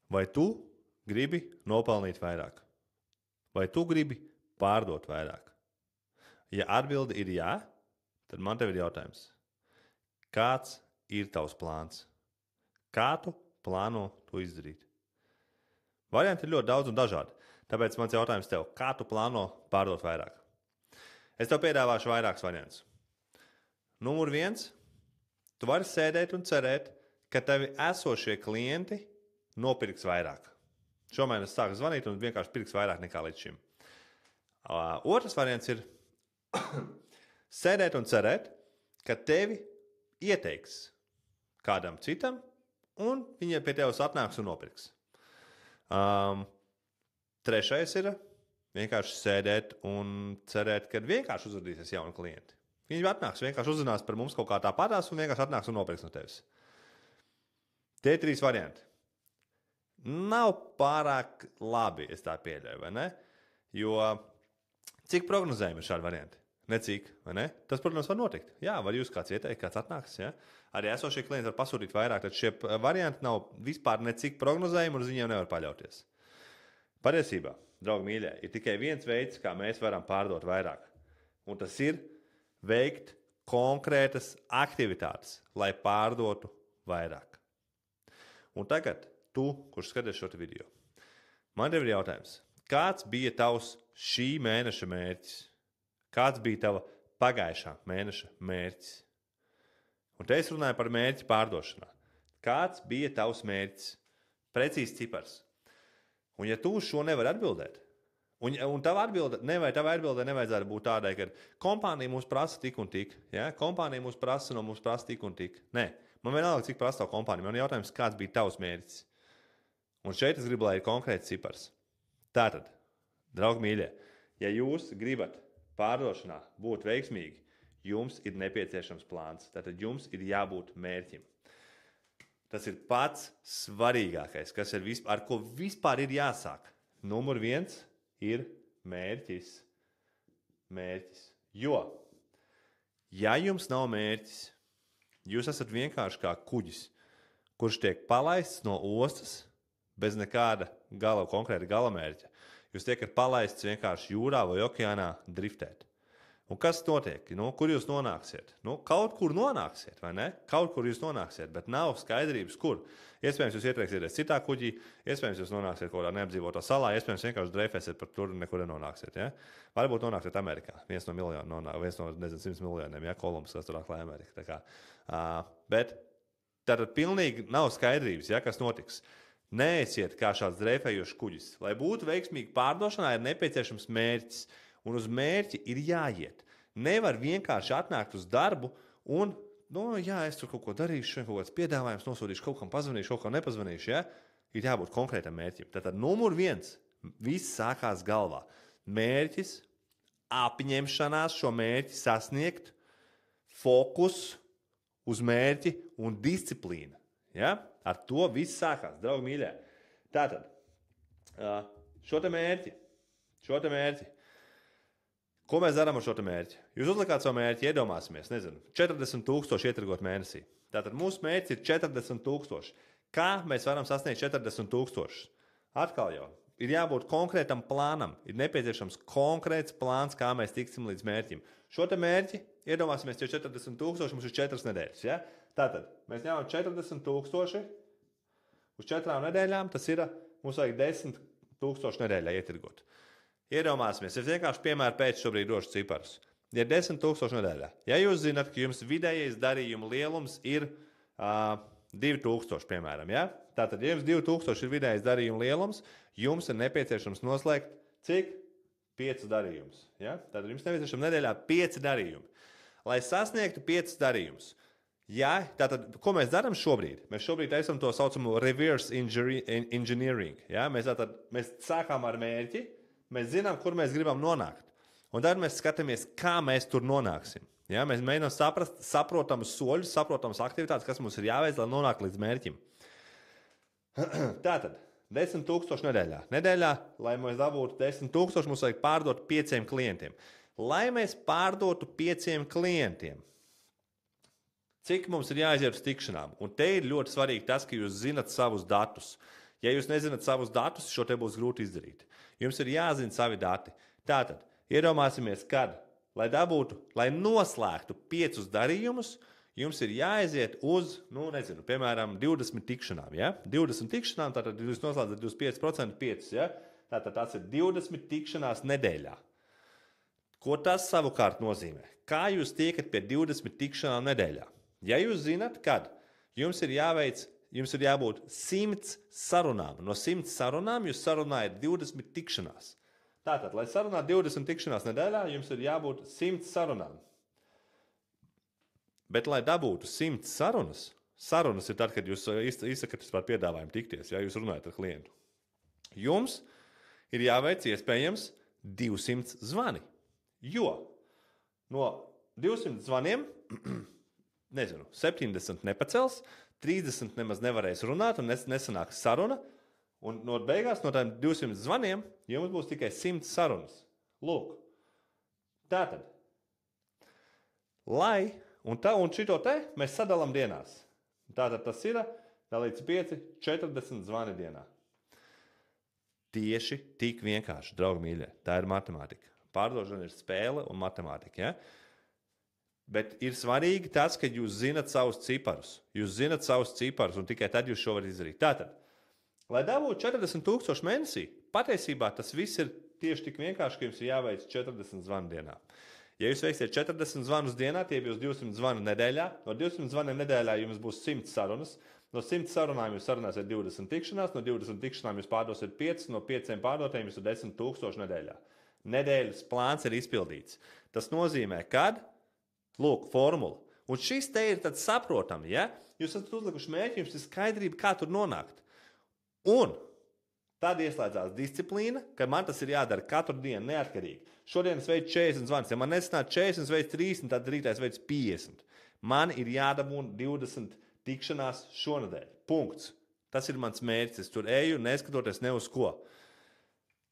Vai tu gribi nopelnīt vairāk? Vai tu gribi pārdot vairāk? Ja atbilde ir jā, tad man tev ir jautājums. Kāds ir tavs plāns? Kā tu plāno to izdarīt? Varianti ir ļoti daudz un dažādi. Tāpēc mans jautājums tev, kā tu plāno pārdot vairāk? Es tev piedāvāšu vairākus variantus. Numur 1. Tu vari sēdēt un cerēt, ka tevi esošie klienti nopirks vairāk. Šomēnes sāks zvanīt un vienkārši pirks vairāk nekā līdz šim. Otrs variants ir sēdēt un cerēt, ka tevi ieteiks kādam citam un viņi pie tevis atnāks un nopirks. Trešais ir vienkārši sēdēt un cerēt, ka vienkārši uzrādīsies jauni klienti. Viņi atnāks, vienkārši uzzinās par mums kaut kā tāpatās un vienkārši atnāks un nopirks no tevis. Tie 3 varianti. Nav pārāk labi, es tā pieļauju, vai ne? Jo cik prognozējumi ir šādi varianti? Necik, vai ne? Tas, protams, var notikt. Jā, var jūs kāds ieteikt, kāds atnāks. Ja? Arī esošie klienti var pasūtīt vairāk, tad šie varianti nav vispār necik prognozējumi un uz viņiem nevar paļauties. Patiesībā, draugi mīļie, ir tikai viens veids, kā mēs varam pārdot vairāk. Un tas ir veikt konkrētas aktivitātes, lai pārdotu vairāk. Un tagad tu, kurš skaties šo video, man tev ir jautājums. Kāds bija tavs šī mēneša mērķis? Kāds bija tava pagājušā mēneša mērķis? Un te es runāju par mērķi pārdošanā. Kāds bija tavs mērķis? Precīzs cipars. Un ja tu uz šo nevari atbildēt, un tava atbilde nevajadzētu būt tādai, ka kompānija mums prasa tik un tik, ja? Kompānija mums prasa tik un tik. Nē, man vienalga, cik prasa tavu kompāniju. Man ir jautājums, kāds bija tavs mērķis? Un šeit es gribu, lai ir konkrēts cipars. Tātad, draugi mīļie, ja jūs gribat pārdošanā būt veiksmīgi, jums ir nepieciešams plāns. Tātad jums ir jābūt mērķim. Tas ir pats svarīgākais, ar ko vispār ir jāsāk. Numur 1 ir mērķis. Jo, ja jums nav mērķis, jūs esat vienkārši kā kuģis, kurš tiek palaists no ostas bez nekāda konkrēta galamērķa. Jūs tiekat palaists vienkārši jūrā vai okeānā driftēt. Un kas notiek? Kur jūs nonāksiet? Kaut kur nonāksiet, vai ne? Kaut kur jūs nonāksiet, bet nav skaidrības, kur. Iespējams, jūs ietrieksieties citā kuģī, iespējams, jūs nonāksiet kaut kādā neapdzīvotā salā, iespējams, vienkārši dreifēsiet par tur un nekur nenonāksiet. Ja? Varbūt nonāksiet Amerikā. Viens no 100 miljoniem, ja? Kolumbus, kas tur atklāja Ameriku. Bet tātad pilnīgi nav skaidrības, ja? Kas notiks. Neesiet kā šāds dreifējošs kuģis. Lai būtu veiksmīgi pārdošanā, ir nepieciešams mērķis. Un uz mērķi ir jāiet. Nevar vienkārši atnākt uz darbu un, es tur kaut ko darīšu, šodien kaut kāds piedāvājums nosūtīšu, kaut kam pazvanīšu, kaut kam nepazvanīšu. Ja? Ir jābūt konkrētam mērķim. Tātad numur 1. Viss sākās galvā. Mērķis, apņemšanās šo mērķi sasniegt, fokus uz mērķi un disciplīna. Ja? Ar to viss sākās, draugi mīļie. Tātad, šo te mērķi. Ko mēs darām ar šo mērķi? Jūs uzlikāt savu mērķi, iedomāsimies, 40,000 ietirgot mēnesī. Tātad mūsu mērķis ir 40,000. Kā mēs varam sasniegt 40,000? Atkal jau ir jābūt konkrētam plānam. Ir nepieciešams konkrēts plāns, kā mēs tiksim līdz mērķim. Šo mērķi, iedomāsimies, ja 40,000 mums ir 4 nedēļas. Ja? Tātad mēs ņemam 40,000 uz 4 nedēļām, tas ir, mums vajag 10,000 nedēļā ietirgot. Iedomāsimies, es vienkārši piemēru pēc šobrīd došu ciparus. Ja 10,000 nedēļā, ja jūs zināt, ka jums vidējais darījuma lielums ir 2,000, piemēram, ja? Tātad, ja jums 2,000 ir vidējais darījuma lielums, jums ir nepieciešams noslēgt cik? 5 darījumus. Ja? Tātad jums nepieciešams nedēļā 5 darījumi. Lai sasniegtu 5 darījumus, ja? Tātad, ko mēs darām šobrīd? Mēs šobrīd esam to saucamo reverse engineering. Ja? Mēs sākām ar mērķi. Mēs zinām, kur mēs gribam nonākt. Un tad mēs skatāmies, kā mēs tur nonāksim. Ja? Mēs mēģinām saprast saprotamus soļus, saprotamas aktivitātes, kas mums ir jāveic, lai nonāktu līdz mērķim. Tātad, 10,000 nedēļā. Nedēļā, lai mēs dabūtu 10,000, mums vajag pārdot 5 klientiem. Lai mēs pārdotu 5 klientiem, cik mums ir jāaiziet uz tikšanām? Un te ir ļoti svarīgi tas, ka jūs zinat savus datus. Ja jūs nezināt savus datus, šo te būs grūti izdarīt. Jums ir jāzina savi dati. Tātad, iedomāsimies, kad, lai noslēgtu 5 darījumus, jums ir jāaiziet uz, piemēram, 20 tikšanām. Ja? 20 tikšanām, tātad jūs noslēdzat 25% 5. Ja? Tātad tas ir 20 tikšanās nedēļā. Ko tas savukārt nozīmē? Kā jūs tiekat pie 20 tikšanām nedēļā? Ja jūs zināt, kad jums ir jābūt 100 sarunām. No 100 sarunām jūs sarunājat 20 tikšanās. Tātad, lai sarunātu 20 tikšanās nedēļā, jums ir jābūt 100 sarunām. Bet, lai dabūtu 100 sarunas ir tad, kad jūs izsakat par piedāvājumu tikties, ja jūs runājat ar klientu. Jums ir jāveic iespējams 200 zvani. Jo no 200 zvaniem 70 nepacels, 30 nemaz nevarēs runāt un nesanāks saruna. Un no beigās no tādiem 200 zvaniem jums būs tikai 100 sarunas. Lūk, tātad, un šito te mēs sadalām dienās. Tātad tas ir dalīts 5, 40 zvani dienā. Tieši tik vienkārši, draugi mīļie, tā ir matemātika. Pārdošana ir spēle un matemātika, ja? Bet ir svarīgi tas, ka jūs zinat savus ciparus. Jūs zinat savus ciparus un tikai tad jūs šo varat izdarīt. Tātad, lai dabūtu 40,000 mēnesī, patiesībā tas viss ir tieši tik vienkārši, ka jums ir jāveic 40 zvanu dienā. Ja jūs veiksiet 40 zvanus dienā, tie būs 200 zvanu nedēļā. No 200 zvaniem nedēļā jums būs 100 sarunas. No 100 sarunām jūs sarunāsiet 20 tikšanās, no 20 tikšanām jūs pārdosiet 5, no 5 pārdotiem jūs ir 10,000 nedēļā. Nedēļas plāns ir izpildīts. Tas nozīmē, kad, lūk, formula. Un šis te ir tad saprotami, ja? Jūs esat uzlikuši mērķi, jums ir skaidrība, kā tur nonākt. Un tad ieslēdzās disciplīna, ka man tas ir jādara katru dienu neatkarīgi. Šodien es veicu 40 zvanus. Ja man nesanāk 40, es veicu 30, tad rītā es veicu 50. Man ir jādabūna 20 tikšanās šonadēļ. Punkts. Tas ir mans mērķis. Es tur eju, neskatoties ne uz ko.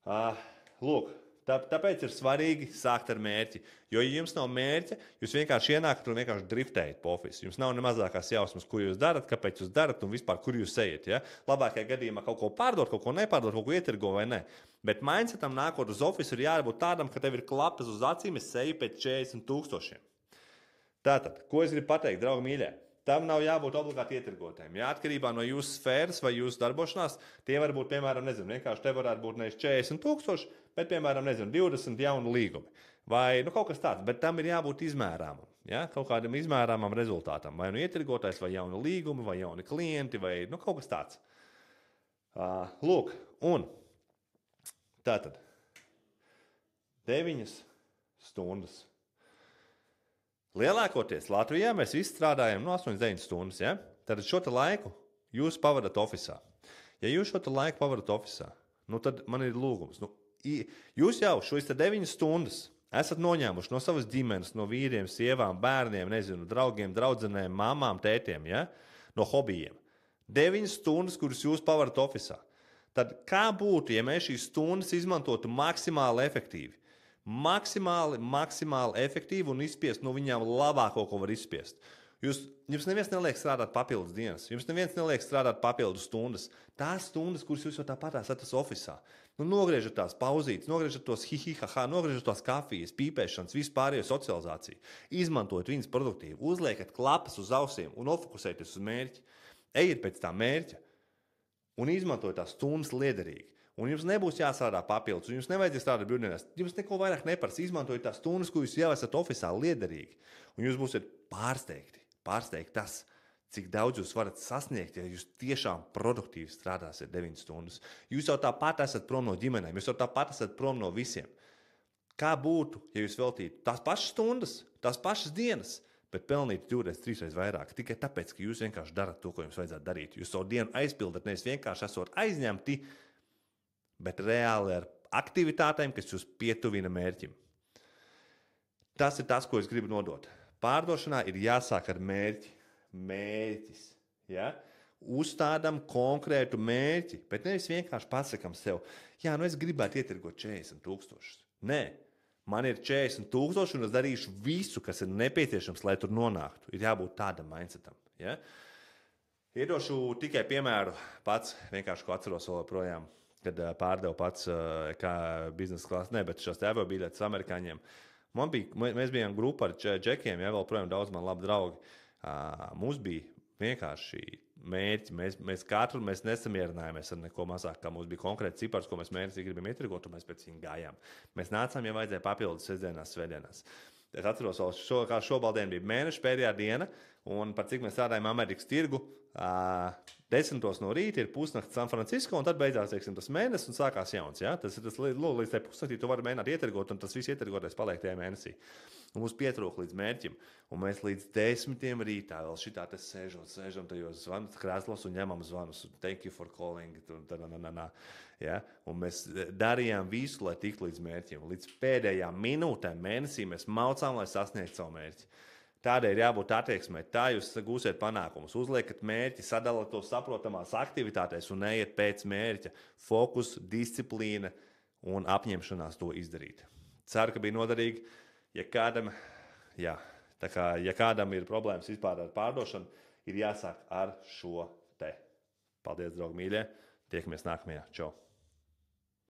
Lūk, tāpēc ir svarīgi sākt ar mērķi. Jo, ja jums nav mērķa, jūs vienkārši ienākat un vienkārši driftējat po ofisu. Jums nav ne mazākās jausmas, ko jūs darat, kāpēc jūs darat un vispār, kur jūs ejat. Ja? Labākajā gadījumā kaut ko pārdot, kaut ko nepārdot, kaut ko ietirgo vai ne. Bet mindsetam nākot uz ofisu ir jābūt tādam, ka tev ir klapas uz acīm, es eju pēc 40,000. Tātad, ko es gribu pateikt, draugi mīļie? Tam nav jābūt obligāti ietirgotājiem. Ja? Atkarībā no jūsu sfēras vai jūsu darbošanās, tie var būt, piemēram, vienkārši te varētu būt nevis 40,000, bet, piemēram, 20 jaunu līgumi. Vai kaut kas tāds, bet tam ir jābūt izmērāmam. Ja? Kaut kādam izmērāmam rezultātam. Vai nu ietirgotājs, vai jauni līgumi, vai jauni klienti, vai kaut kas tāds. Lūk, un tātad 9 stundas. Lielākoties Latvijā mēs visi strādājam 8-9 stundas. Ja? Tad šo laiku jūs pavadat ofisā. Ja jūs šo laiku pavadat ofisā, tad man ir lūgums. Jūs jau šos 9 stundas esat noņēmuši no savas ģimenes, no vīriem, sievām, bērniem, draugiem, draudzenēm, mamām, tētiem, ja? No hobijiem. 9 stundas, kuras jūs pavadat ofisā. Tad kā būtu, ja mēs šīs stundas izmantotu maksimāli efektīvi? Maksimāli efektīvi un izspiest no viņām labāko, ko var izspiest. Jums neviens neliek strādāt papildus dienas, jums neviens neliek strādāt papildus stundas. Tās stundas, kuras jūs jau tāpat esat ofisā. Nogriežat tās pauzītes, nogriežat tos hihihaha, nogriežat tās kafijas, pīpēšanas, vispārējo socializāciju. Izmantojot viņas produktīvi, uzliekat klapas uz ausiem un nofokusēties uz mērķi. Ejiet pēc tā mērķa un izmantojot tās stundas liederīgi. Un jums nebūs jāstrādā papildus, un jums nevajadzēs strādāt brīvdienās. Jums neko vairāk neprasa. Izmantojiet tās stundas, ko jūs jau esat ofisā liederīgi. Un jūs būsiet pārsteigti tas, cik daudz jūs varat sasniegt, ja jūs tiešām produktīvi strādāsiet 9 stundas. Jūs jau tāpat esat prom no ģimenēm, jūs jau tāpat esat prom no visiem. Kā būtu, ja jūs veltītu tās pašas stundas, tās pašas dienas, bet pelnītu 2-3 vairāk? Tikai tāpēc, ka jūs vienkārši darat to, ko jums vajadzētu darīt. Jūs savu dienu aizpildat, nevis vienkārši esot aizņemti, bet reāli ar aktivitātēm, kas jūs pietuvina mērķim. Tas ir tas, ko es gribu nodot. Pārdošanā ir jāsāk ar mērķi. Mērķis. Ja? Uzstādam konkrētu mērķi, bet nevis vienkārši pasakam sev, es gribētu ietirgot 40,000. Nē, man ir 40,000 un es darīšu visu, kas ir nepieciešams, lai tur nonāktu. Ir jābūt tādam mindsetam. Ja? Iedošu tikai piemēru pats, vienkārši ko atceros vēl projām, kad pārdevu pats kā biznesa klasi, ne, bet šos tevo biļetes amerikāņiem. Mēs bijām grupa ar džekiem, ja vēl projām daudz man labi draugi. Mums bija vienkārši mērķi. Mēs nesamierinājāmies ar neko mazāk, kā mums bija konkrēti cipars, ko mēs mēnesī gribam ietirgot, un mēs pēc viņa gājām. Mēs nācām, ja vajadzēja papildus sestdienās, svētdienās. Es atceros, kā šobaldien bija mēneša pēdējā diena, un par cik mēs strādājam Amerikas tirgu, 10 no rīta ir pusnakts San Francisco, un tad beidzās, teiksim, tas mēnesis un sākās jauns. Ja? Tas ir līdz tai pusnaktī tu vari mēģināt ietirgot, un tas viss ietirgoties paliek tajā mēnesī. Un mums pietrūka līdz mērķim, un mēs līdz 10 rītā vēl šitā te sēžam tajos zvanus krēslos un ņemam zvanus. Thank you for calling. Ja? Un mēs darījām visu, lai tiktu līdz mērķim. Līdz pēdējām minūtēm mēnesī mēs maucām, lai sasniegtu savu mērķi. Tādēļ ir jābūt attieksmei. Tā jūs gūsiet panākumus. Uzliekat mērķi, sadalāt to saprotamās aktivitātēs un ejiet pēc mērķa. Fokus, disciplīna un apņemšanās to izdarīt. Ceru, ka bija noderīgi. Ja kādam ir problēmas vispār ar pārdošanu, ir jāsāk ar šo te. Paldies, draugi mīļie. Tiekamies nākamajā. Čau!